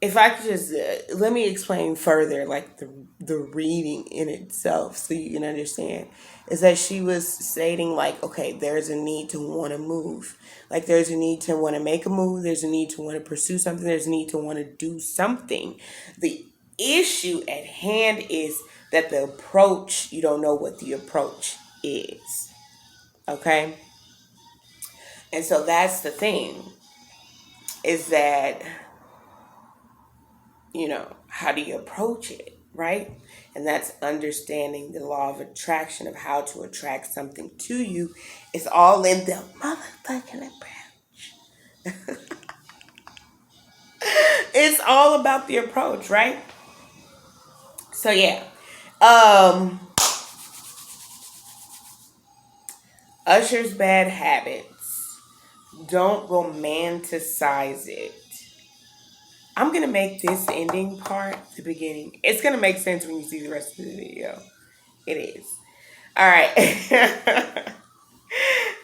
if I could just let me explain further, like the reading in itself, so you can understand, is that she was stating like, okay, there's a need to want to move, like there's a need to want to make a move, there's a need to want to pursue something, there's a need to want to do something. The issue at hand is that the approach, you don't know what the approach is, okay, and so that's the thing, is that how do you approach it, right? And that's understanding the law of attraction, of how to attract something to you. It's all in the motherfucking approach. It's all about the approach, right? So yeah. Um Usher's bad habits. Don't romanticize it. I'm gonna make this ending part the beginning. It's gonna make sense when you see the rest of the video. It is. All right.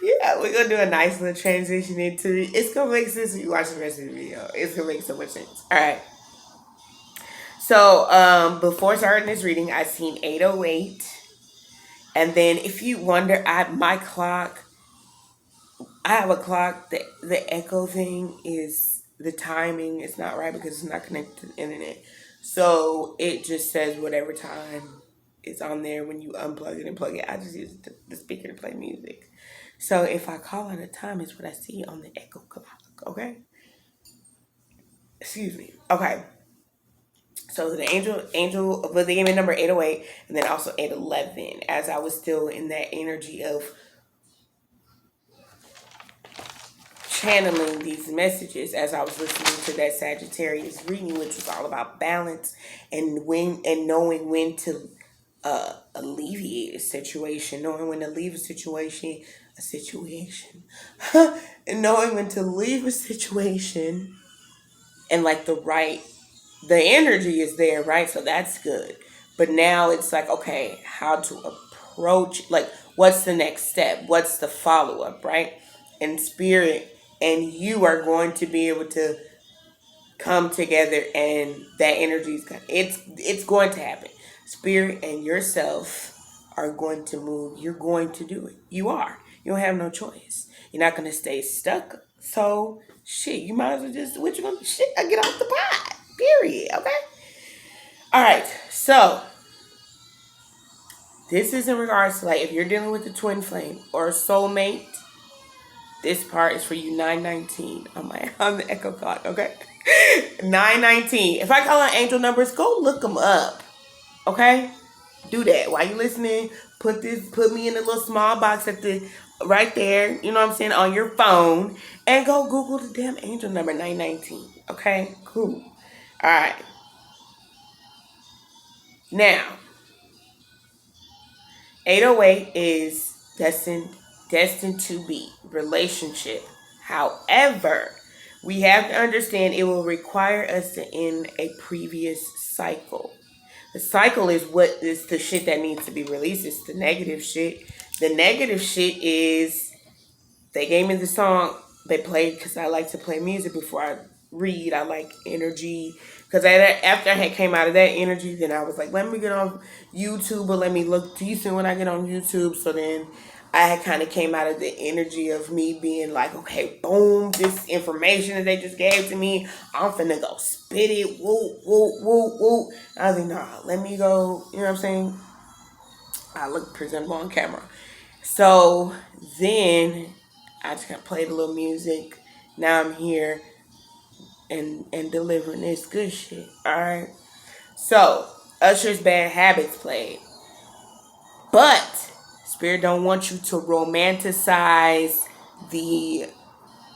Yeah, we're gonna do a nice little transition into it. It's gonna make sense when you watch the rest of the video. It's gonna make so much sense. All right. So, before starting this reading, I seen 808, and then if you wonder, my clock. I have a clock. The echo thing is the timing is not right because it's not connected to the internet. So it just says whatever time is on there when you unplug it and plug it. I just use the speaker to play music. So if I call out a time, it's what I see on the echo clock. Okay. Excuse me. Okay. So the angel, but they gave me number 808 and then also 811 as I was still in that energy of channeling these messages as I was listening to that Sagittarius reading, which was all about balance and knowing when to alleviate a situation, knowing when to leave a situation, and knowing when to leave a situation, and like the energy is there, right? So that's good. But now it's like, okay, how to approach, like, what's the next step? What's the follow up, right? And spirit and you are going to be able to come together, and that energy is it's going to happen. Spirit and yourself are going to move. You're going to do it. You are. You don't have no choice. You're not going to stay stuck. So shit, you might as well just what you gonna shit. I get off the pot. Period. Okay. All right. So this is in regards to, like, if you're dealing with a twin flame or a soulmate. This part is for you. 919 on the echo clock. Okay. 919. If I call out angel numbers, go look them up. Okay. Do that while you listening. Put me in a little small box at the right there. You know what I'm saying, on your phone, and go Google the damn angel number 919. Okay. Cool. All right. Now, 808 is destined to be relationship. However, we have to understand it will require us to end a previous cycle. The cycle is what is the shit that needs to be released. It's the negative shit. The negative shit is they gave me the song they played because I like to play music before I read. I like energy. Because after I had came out of that energy, then I was like, let me get on YouTube, or let me look decent when I get on YouTube. So then I had kind of came out of the energy of me being like, okay, boom, this information that they just gave to me, I'm finna go spit it, woo, woo, woo, woo. I was like, nah, let me go, you know what I'm saying? I look presentable on camera. So then I just kind of played a little music. Now I'm here and delivering this good shit. Alright. So Usher's Bad Habits played. But Spirit don't want you to romanticize the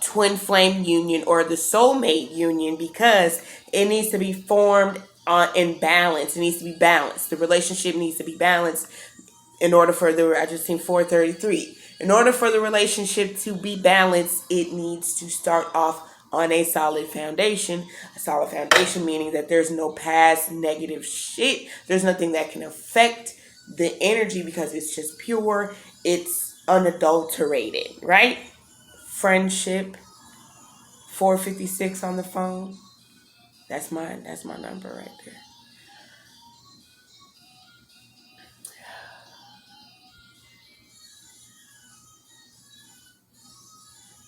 twin flame union or the soulmate union, because it needs to be formed in balance. It needs to be balanced. The relationship needs to be balanced in order for I just seen 433. In order for the relationship to be balanced, it needs to start off on a solid foundation. A solid foundation meaning that there's no past negative shit. There's nothing that can affect the energy because it's just pure. It's unadulterated, right? Friendship. 456 on the phone. That's my number right there.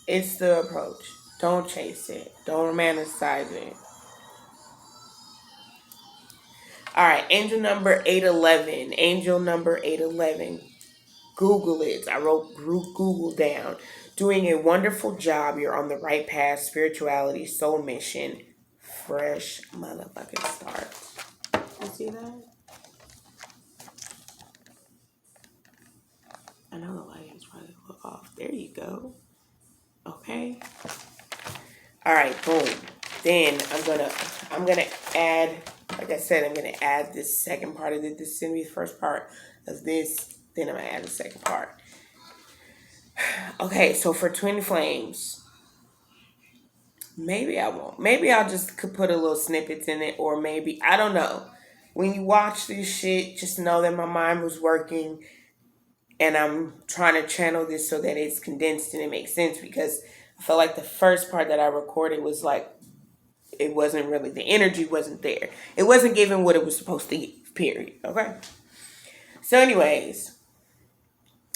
It's the approach. Don't chase it. Don't romanticize it. All right, angel number 811. Angel number 811. Google it. I wrote Google down. Doing a wonderful job. You're on the right path. Spirituality, soul mission, fresh motherfucking start. You see that? I know the lighting's probably a little off. There you go. Okay. All right. Boom. Then I'm gonna add. Like I said, I'm gonna add this second part of this. This is gonna be the first part of this. Then I'm gonna add the second part. Okay. So for twin flames, maybe I won't. Maybe I'll just could put a little snippets in it, or maybe I don't know. When you watch this shit, just know that my mind was working, and I'm trying to channel this so that it's condensed and it makes sense, because I felt like the first part that I recorded was like it wasn't really, the energy wasn't there. It wasn't giving what it was supposed to give. Period. Okay. So, anyways,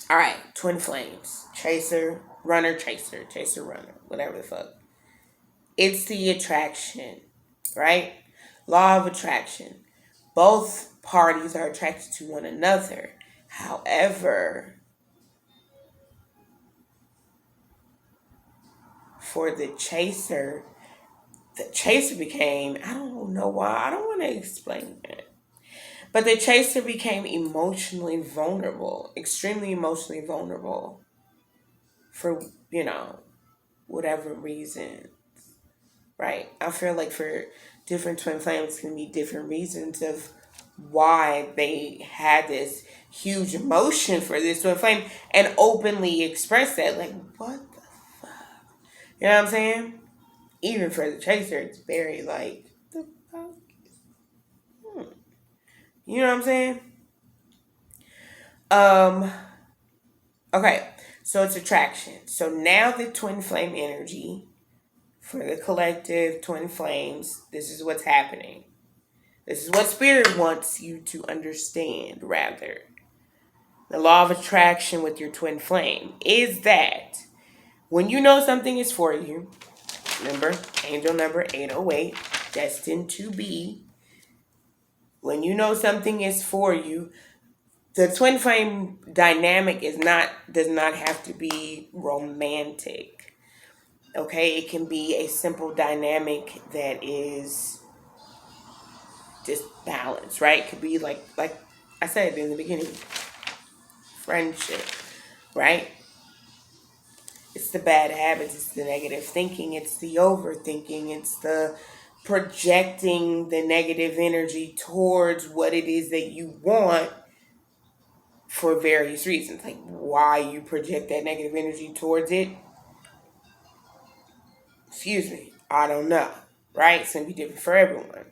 all right. Twin flames, chaser, runner, chaser, chaser, runner, whatever the fuck. It's the attraction, right? Law of attraction. Both parties are attracted to one another. However, for the chaser became, I don't know why, I don't want to explain that. But the chaser became emotionally vulnerable, extremely emotionally vulnerable for, whatever reason, right? I feel like for different twin flames can be different reasons of why they had this huge emotion for this twin flame and openly express that. Like, what the fuck? You know what I'm saying? Even for the chaser, it's very like, the fuck? Hmm. You know what I'm saying? Um, okay, so it's attraction. So now the twin flame energy for the collective twin flames, this is what's happening. This is what spirit wants you to understand, rather. The law of attraction with your twin flame is that when you know something is for you, remember, angel number 808, destined to be, when you know something is for you, the twin flame dynamic does not have to be romantic. Okay, it can be a simple dynamic that is just balance, right? It could be like I said in the beginning, friendship, right? It's the bad habits, it's the negative thinking, it's the overthinking, it's the projecting the negative energy towards what it is that you want for various reasons. Like why you project that negative energy towards it, excuse me, I don't know, right? It's going to be different for everyone.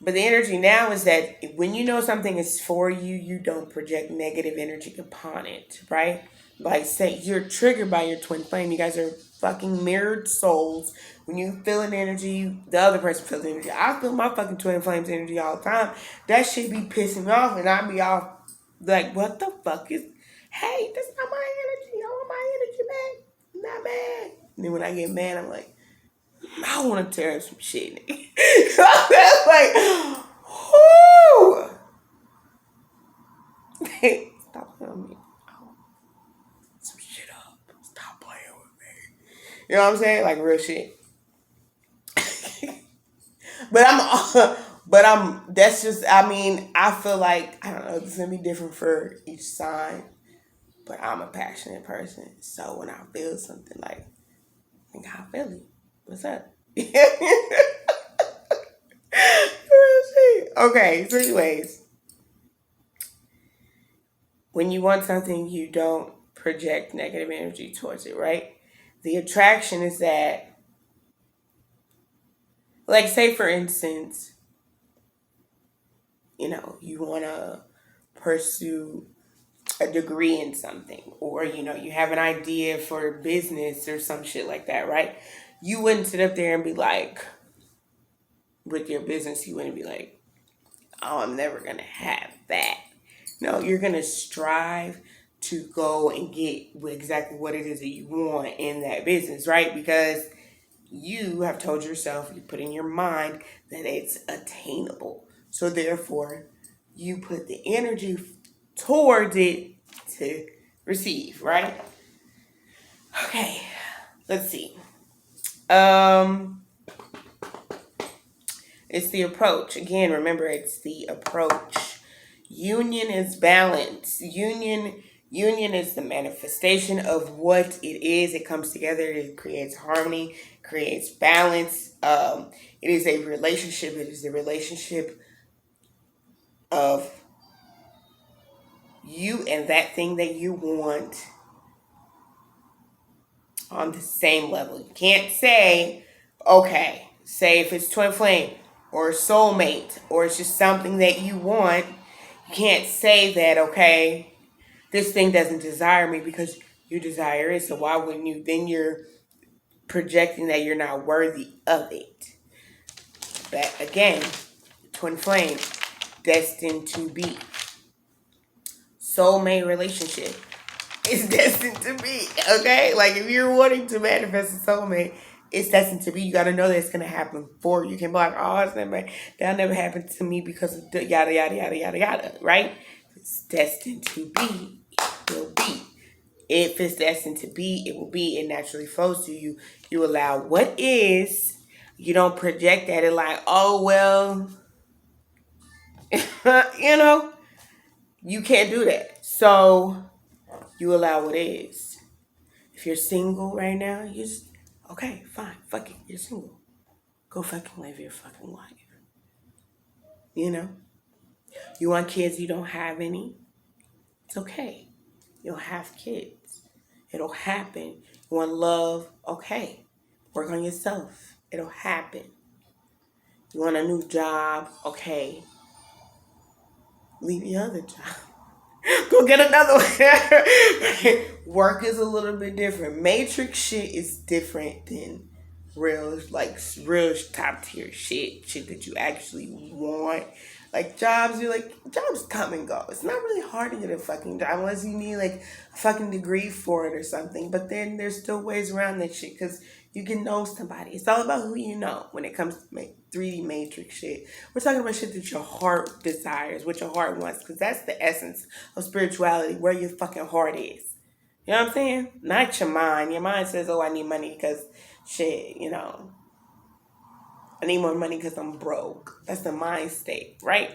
But the energy now is that when you know something is for you, you don't project negative energy upon it, right? Like, say you're triggered by your twin flame. You guys are fucking mirrored souls. When you feel an energy, the other person feels the energy. I feel my fucking twin flame's energy all the time. That shit be pissing me off, and I be off like, what the fuck is? Hey, that's not my energy. I want my energy back. I'm not mad. And then when I get mad, I'm like, I want to tear up some shit. So that's like, whoo! Stop playing with me. Oh, some shit up. Stop playing with me. You know what I'm saying? Like real shit. But that's just, I mean, I feel like, I don't know, it's going to be different for each sign. But I'm a passionate person. So when I feel something, like, I think I feel it. What's up? Okay, so anyways, when you want something, you don't project negative energy towards it, right? The attraction is that, like, say for instance, you want to pursue a degree in something, or you have an idea for business or some shit like that, right? You wouldn't sit up there and be like, with your business, you wouldn't be like, oh, I'm never going to have that. No, you're going to strive to go and get exactly what it is that you want in that business, right? Because you have told yourself, you put in your mind that it's attainable. So therefore, you put the energy towards it to receive, right? Okay, let's see. Um, it's the approach. Again, remember, it's the approach. Union is balance. Union is the manifestation of what it is. It comes together. It creates harmony, creates balance. It is a relationship. It is the relationship of you and that thing that you want on the same level. You can't say, okay, say if it's twin flame or soulmate or it's just something that you want, you can't say that, okay, this thing doesn't desire me because you desire it. So why wouldn't you? Then you're projecting that you're not worthy of it. But again, twin flame, destined to be. Soulmate relationship is destined to be. Okay? Like if you're wanting to manifest a soulmate, it's destined to be. You got to know that it's going to happen for you. You can be like, oh, that'll never happen to me because of yada, yada, yada, yada, yada. Right? It's destined to be. It will be. If it's destined to be, it will be. It naturally flows to you. You allow what is. You don't project at it like, oh, well, you know, you can't do that. So you allow what is. If you're single right now, you just, okay, fine, fuck it, you're single. Go fucking live your fucking life. You know? You want kids, you don't have any? It's okay. You'll have kids. It'll happen. You want love? Okay. Work on yourself. It'll happen. You want a new job? Okay. Leave your other job. Go get another one. Work is a little bit different. Matrix shit is different than real top tier shit that you actually want. Like jobs, you're like, jobs come and go. It's not really hard to get a fucking job unless you need like a fucking degree for it or something. But then there's still ways around that shit because you can know somebody. It's all about who you know when it comes to 3D Matrix shit. We're talking about shit that your heart desires, what your heart wants, because that's the essence of spirituality, where your fucking heart is. You know what I'm saying? Not your mind. Your mind says, oh, I need money because shit, you know. I need more money because I'm broke. That's the mind state, right?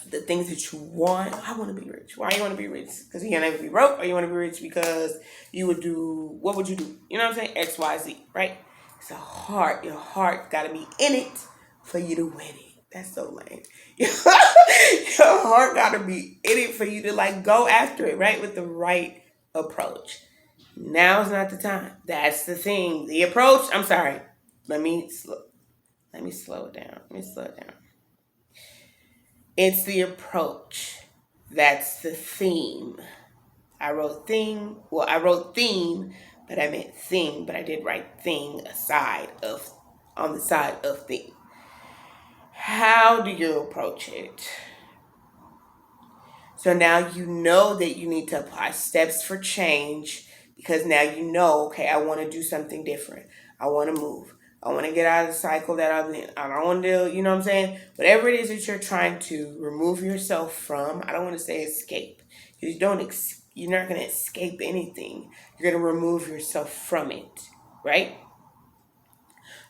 The things that you want. I want to be rich. Why you want to be rich? Because you can't ever be broke, or you want to be rich because you would do, what would you do? You know what I'm saying? X, Y, Z, right? It's a heart. Your heart got to be in it for you to win it. That's so lame. Your heart got to be in it for you to like go after it, right? With the right approach. Now's not the time. That's the thing. The approach, I'm sorry. Let me slow it down. Let me slow it down. It's the approach. That's the theme. I wrote theme, but I meant thing, but I did write thing on the side of theme. How do you approach it? So now you know that you need to apply steps for change because now you know, okay, I want to do something different. I want to move. I want to get out of the cycle that I'm in. I don't want to, you know what I'm saying? Whatever it is that you're trying to remove yourself from, I don't want to say escape. Because you're not going to escape anything. You're going to remove yourself from it, right?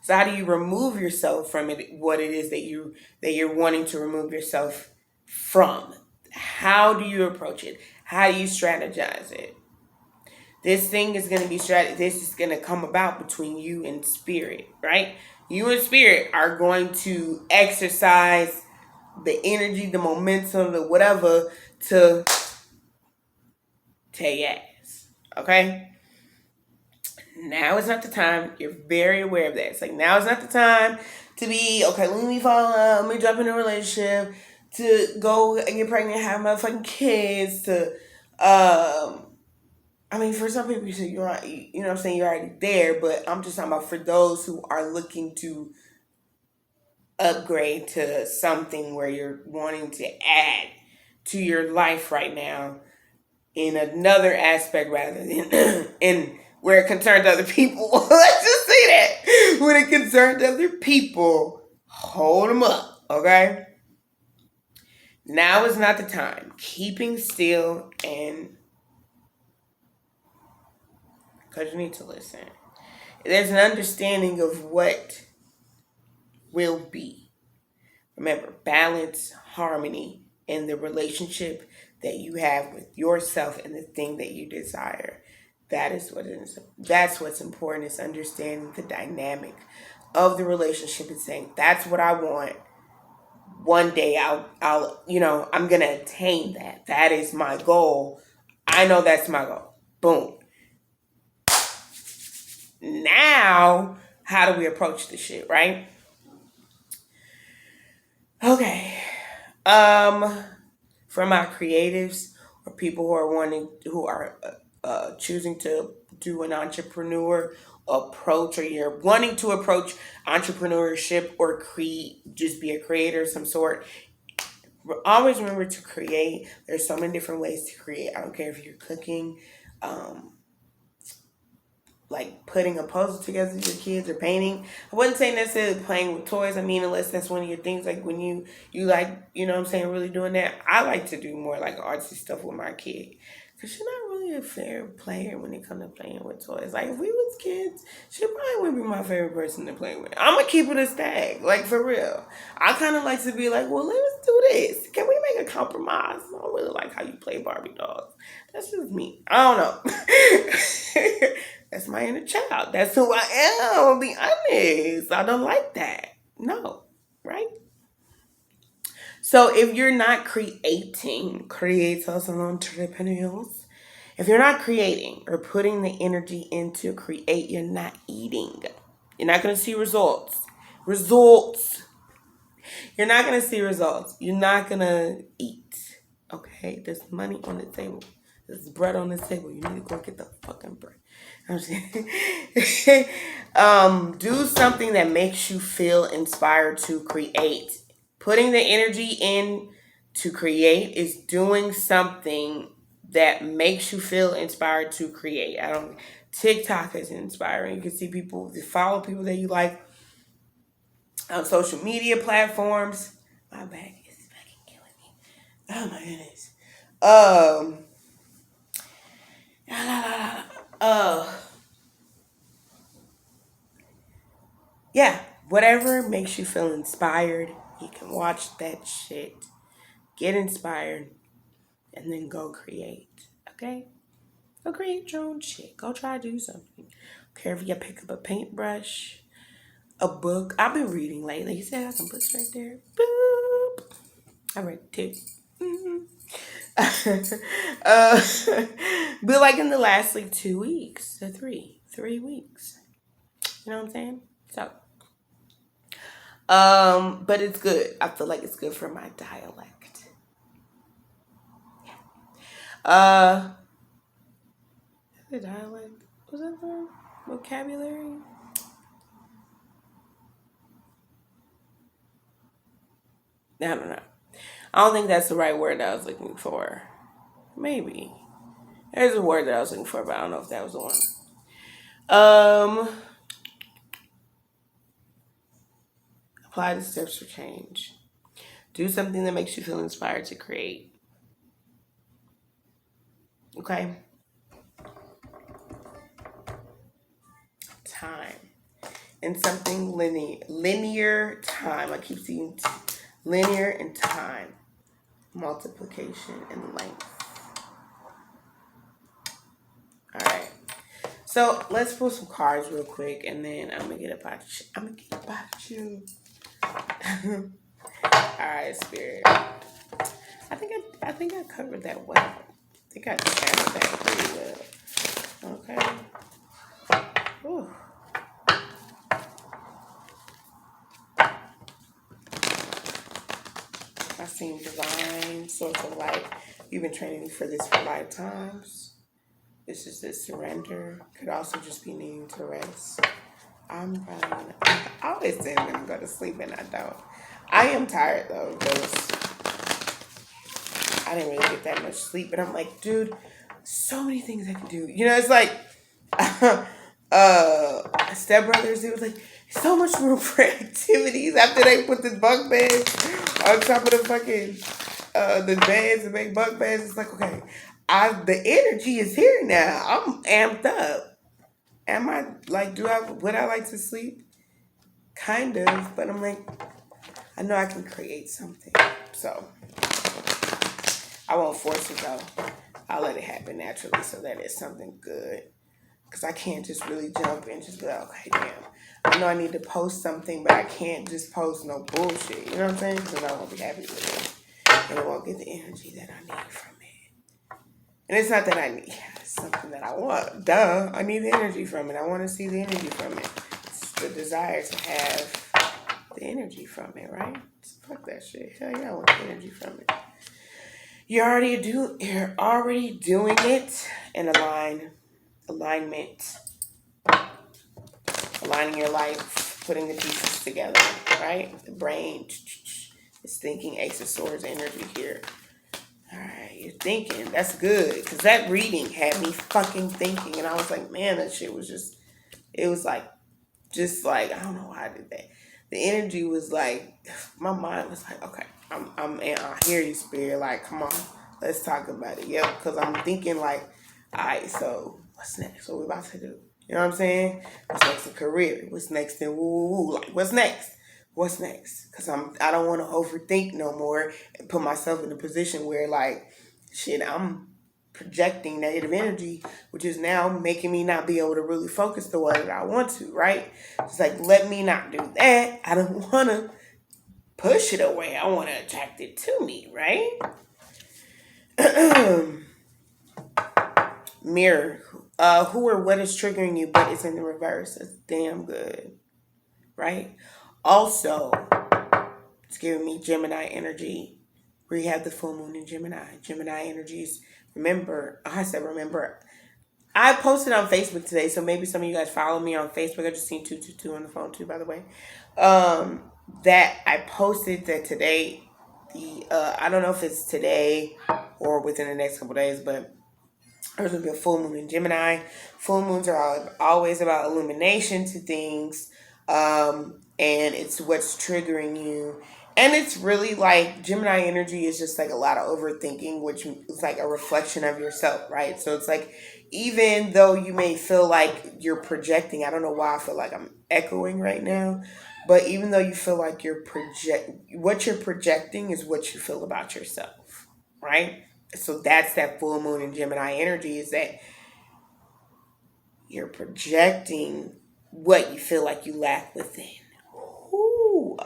So how do you remove yourself from it? What it is that you're wanting to remove yourself from? How do you approach it? How do you strategize it? This thing is going to be this is going to come about between you and spirit, right? You and spirit are going to exercise the energy, the momentum, the whatever to take ass. Okay? Now is not the time. You're very aware of that. It's like now is not the time to be, okay, let me fall in love, let me jump in a relationship, to go and get pregnant, have motherfucking kids, to I mean, for some people, you say you're, you know what I'm saying, you're already there, but I'm just talking about for those who are looking to upgrade to something where you're wanting to add to your life right now in another aspect rather than in where it concerns other people. Let's just say that. When it concerns other people, hold them up, okay? Now is not the time. Keeping still and because you need to listen. There's an understanding of what will be. Remember, balance, harmony in the relationship that you have with yourself and the thing that you desire. That is what it is. That's what's important is understanding the dynamic of the relationship and saying, that's what I want. One day I'll, I'm going to attain that. That is my goal. I know that's my goal. Boom. Now, how do we approach this shit, right? Okay. For my creatives or people who are choosing to do an entrepreneur approach, or you're wanting to approach entrepreneurship or just be a creator of some sort. Always remember to create. There's so many different ways to create. I don't care if you're cooking, um, like putting a puzzle together with your kids or painting. I wouldn't say necessarily playing with toys. I mean, unless that's one of your things, like when you like, what I'm saying, really doing that. I like to do more like artsy stuff with my kid. Cause she's not really a fair player when it comes to playing with toys. Like if we was kids, she probably would be my favorite person to play with. I'm gonna keep it a stag, like for real. I kind of like to be like, well, let's do this. Can we make a compromise? I don't really like how you play Barbie dolls. That's just me. I don't know. That's my inner child. That's who I am. I'll be honest. I don't like that. No. Right? So if you're not creators and entrepreneurs, if you're not creating or putting the energy into create, you're not eating. You're not going to see results. Results. You're not going to see results. You're not going to eat. Okay? There's money on the table. There's bread on the table. You need to go get the fucking bread. I'm just kidding. Do something that makes you feel inspired to create. Putting the energy in to create is doing something that makes you feel inspired to create. I don't. TikTok is inspiring. You can see people, follow people that you like on social media platforms. My back is fucking killing me. Oh my goodness. Uh, yeah, whatever makes you feel inspired, you can watch that shit, get inspired, and then go create. Okay? Go create your own shit. Go try to do something. Care if you pick up a paintbrush, a book. I've been reading lately. You see, I got some books right there. Boop. I read two. Mm-hmm. uh, but like in the last like 2 weeks to 3 weeks. You know what I'm saying? So, but it's good. I feel like it's good for my dialect. Uh, the dialect was that the vocabulary? I don't know. I don't think that's the right word that I was looking for. Maybe there's a word that I was looking for, but I don't know if that was the one. Um, Apply the steps for change. Do something that makes you feel inspired to create. Okay. Time. And something linear time. I keep seeing linear and time. Multiplication and length. All right. So let's pull some cards real quick, and then I'm gonna get about you. I'm gonna get about you. All right, Spirit. I think I covered that well. I think I channeled that pretty well. Okay. Whew. I've seen divine source of light. You've been training for this for lifetimes. This is the surrender. Could also just be needing to rest. I always say I'm gonna go to sleep and I don't. I am tired though because I didn't really get that much sleep. But I'm like, dude, so many things I can do. You know, it's like Step Brothers. It was like so much room for activities after they put the bunk beds on top of the fucking the beds and make bunk beds. It's like, okay, the energy is here now. I'm amped up. Am I like, would I like to sleep? Kind of, but I'm like, I know I can create something. So I won't force it though. I'll let it happen naturally so that it's something good. Because I can't just really jump and just be like, okay, damn. I know I need to post something, but I can't just post no bullshit. You know what I'm saying? Because I won't be happy with it. And I won't get the energy that I need from it. And it's not that I need, it's something that I want. Duh. I need the energy from it. I want to see the energy from it. It's the desire to have the energy from it, right? Fuck that shit. Hell yeah, I want the energy from it. You're already doing it in alignment, aligning your life, putting the pieces together, right? The brain is thinking, Ace of Swords energy here. All right, you're thinking. That's good because that reading had me fucking thinking, and I was like, man, that shit was just. It was like, just like I don't know why I did that. The energy was like, my mind was like, okay, I hear you, spirit. Like, come on, let's talk about it. Yeah, because I'm thinking like, all right, so what's next? What we about to do? You know what I'm saying? What's next in career? What's next in woo? Like, what's next? What's next? Because I don't want to overthink no more and put myself in a position where like, shit, I'm projecting negative energy, which is now making me not be able to really focus the way that I want to, right? It's like, let me not do that. I don't want to push it away. I want to attract it to me, right? Mirror. Who or what is triggering you, but it's in the reverse. That's damn good, right? Also, it's giving me Gemini energy. We have the full moon in Gemini. Gemini energies. Remember, I posted on Facebook today, so maybe some of you guys follow me on Facebook. I just seen 222 on the phone too, by the way. That I posted that today. I don't know if it's today or within the next couple days, but there's gonna be a full moon in Gemini. Full moons are always about illumination to things, and it's what's triggering you. And it's really like Gemini energy is just like a lot of overthinking, which is like a reflection of yourself, right? So it's like, even though you may feel like you're projecting, I don't know why I feel like I'm echoing right now, but even though you feel like what you're projecting is what you feel about yourself, right? So that's that full moon in Gemini energy, is that you're projecting what you feel like you lack within. Ooh,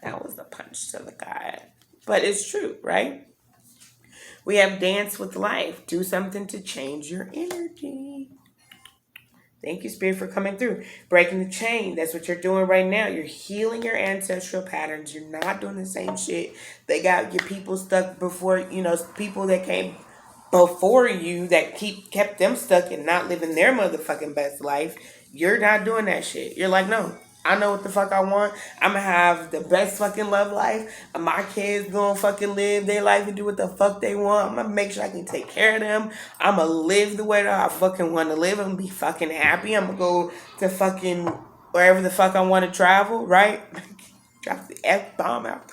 that was the punch to the gut. But it's true, right? We have dance with life. Do something to change your energy. Thank you, Spirit, for coming through. Breaking the chain. That's what you're doing right now. You're healing your ancestral patterns. You're not doing the same shit. They got your people stuck before, people that came before you that kept them stuck and not living their motherfucking best life. You're not doing that shit. You're like, no, I know what the fuck I want. I'm gonna have the best fucking love life. My kids gonna fucking live their life and do what the fuck they want. I'm gonna make sure I can take care of them. I'm gonna live the way that I fucking want to live. I'm gonna be fucking happy. I'm gonna go to fucking wherever the fuck I want to travel, right? Drop the F bomb out.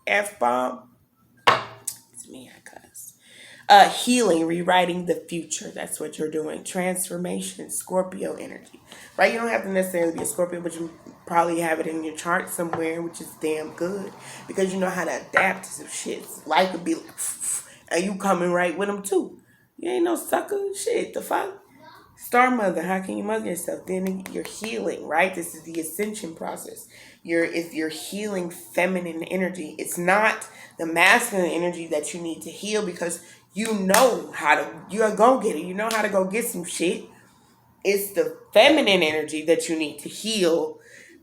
F bomb. It's me, I cuss. Healing, rewriting the future. That's what you're doing. Transformation, Scorpio energy. Right? You don't have to necessarily be a Scorpio, but you probably have it in your chart somewhere, which is damn good. Because you know how to adapt to some shit. Life would be like, and you coming right with them too. You ain't no sucker. Shit, the fuck? Star mother, how can you mother yourself? Then you're healing, right? This is the ascension process. If you're healing feminine energy, it's not the masculine energy that you need to heal, because you're a go-getter. You know how to go get some shit. It's the feminine energy that you need to heal.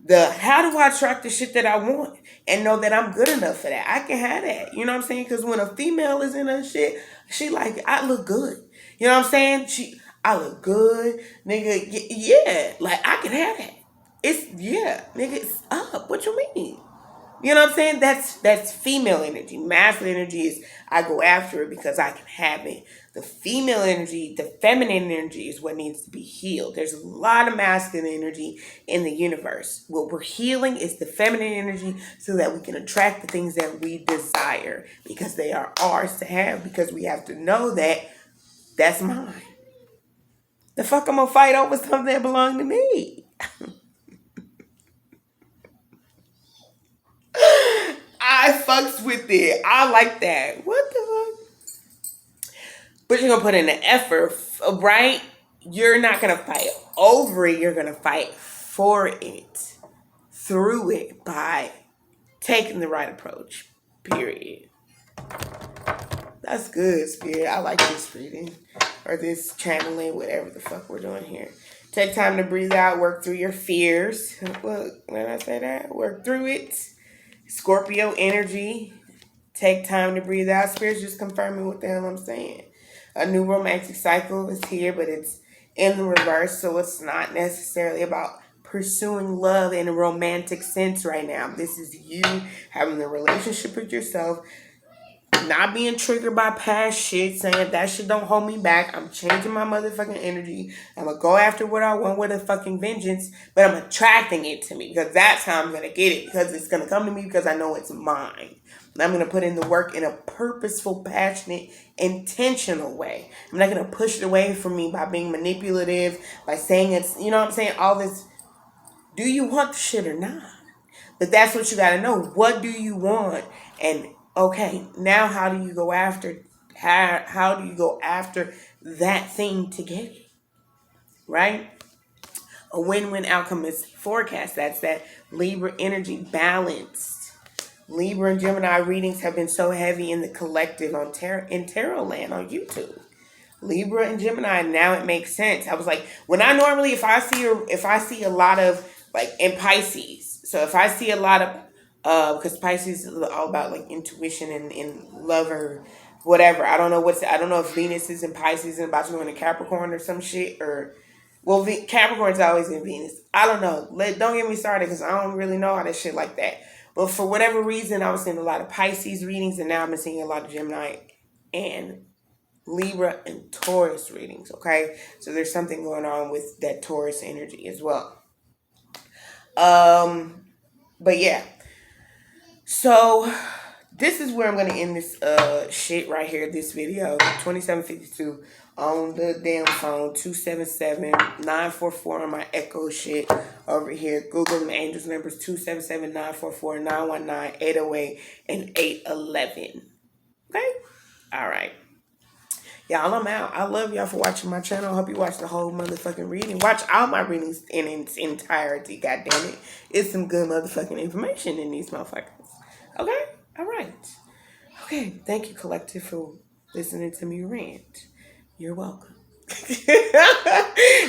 How do I attract the shit that I want and know that I'm good enough for that? I can have that. You know what I'm saying? Because when a female is in her shit, she like, I look good. You know what I'm saying? I look good, nigga. Yeah, like I can have that. It's yeah, nigga. It's up. What you mean? You know what I'm saying? That's female energy. Masculine energy is I go after it because I can have it. The female energy, the feminine energy is what needs to be healed. There's a lot of masculine energy in the universe. What we're healing is the feminine energy so that we can attract the things that we desire because they are ours to have because we have to know that that's mine. The fuck I'm gonna fight over something that belonged to me. I fucks with it. I like that. What the fuck? But you're gonna put in the effort, right? You're not gonna fight over it. You're gonna fight for it, through it, by taking the right approach. Period. That's good, Spirit. I like this reading or this channeling, whatever the fuck we're doing here. Take time to breathe out, work through your fears. Look, when I say that, work through it. Scorpio energy. Take time to breathe out. Spirit's just confirming what the hell I'm saying. A new romantic cycle is here, but it's in the reverse, so it's not necessarily about pursuing love in a romantic sense right now. This is you having a relationship with yourself, not being triggered by past shit, saying that shit don't hold me back. I'm changing my motherfucking energy. I'm gonna go after what I want with a fucking vengeance, but I'm attracting it to me because that's how I'm gonna get it. Because it's gonna come to me because I know it's mine. And I'm gonna put in the work in a purposeful, passionate, intentional way. I'm not gonna push it away from me by being manipulative, by saying it's, you know what I'm saying? All this. Do you want the shit or not? But that's what you got to know. What do you want? And okay, now how do you go after how do you go after that thing to get it? Right? A win-win outcome is forecast. That's that Libra energy balanced. Libra and Gemini readings have been so heavy in the collective on in Tarot Land on YouTube. Libra and Gemini, now it makes sense. I was like, when I normally if I see a lot of like in Pisces, so if I see a lot of because Pisces is all about like intuition and love or whatever. I don't know if Venus is in Pisces and about to go into Capricorn or some shit or well, Capricorn's always in Venus. I don't know. Don't get me started because I don't really know all that shit like that. But for whatever reason, I was seeing a lot of Pisces readings, and now I'm seeing a lot of Gemini and Libra and Taurus readings, okay? So there's something going on with that Taurus energy as well. But yeah. So this is where I'm gonna end this shit right here, this video. 2752 on the damn phone, 277-944 on my Echo shit over here. Google the angels numbers 277-944-919-808 and 811. Okay? Alright. Y'all, I'm out. I love y'all for watching my channel. I hope you watch the whole motherfucking reading. Watch all my readings in its entirety. God damn it. It's some good motherfucking information in these motherfuckers. Okay? All right. Okay. Thank you, collective, for listening to me rant. You're welcome.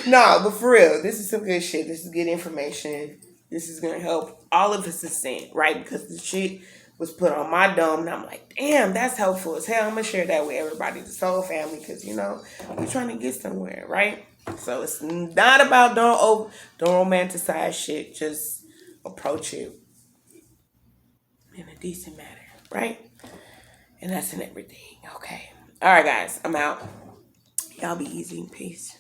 No, but for real, this is some good shit. This is good information. This is going to help all of us ascend, right? Because the shit was put on my dome, and I'm like, damn, that's helpful as hell. I'm gonna share that with everybody, the soul family, because you know we're trying to get somewhere, right? So it's not about don't romanticize shit. Just approach it in a decent manner, right? And that's in everything. Okay. All right, guys, I'm out. Y'all be easy. Peace.